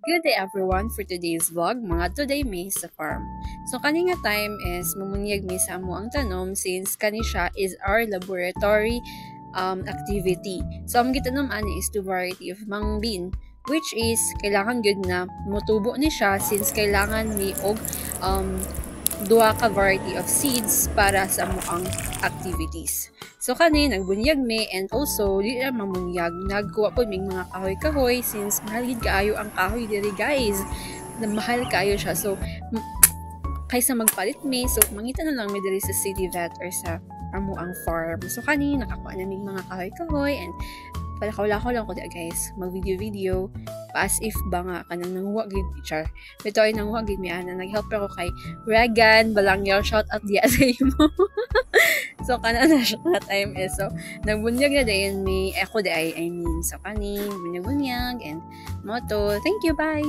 Good day everyone for today's vlog, mga today may sa farm. So kani nga time is mumunyag mi sa amo ang tanom since kani siya is our laboratory activity. So ang gitanom ani is two variety of mung bean which is kailangan good na mutubo ni siya since kailangan ni og duha ka variety of seeds para sa amoang activities. So kani nagbunyag mi and also di na mamunyag nagkuha po mig mga kahoy-kahoy since mahal gid kaayo ang kahoy diri guys. Na mahal kaayo siya. So kaysa magpalit mi so mangita na lang mi diri sa city vet or sa amo ang farm. So kani nakakuha na mig mga kahoy-kahoy and palakaw-lakaw lang ko di guys mag video as if ba nga kanang nanguha gid char. Ito ay nanguha gid mi ana nag-help ako kay Regan Balangyaw, shout out diya sa imo. So kana na siya na time is so nagbunyag na dayon mi ako di I mean so kani bunyag and moto. Thank you, bye.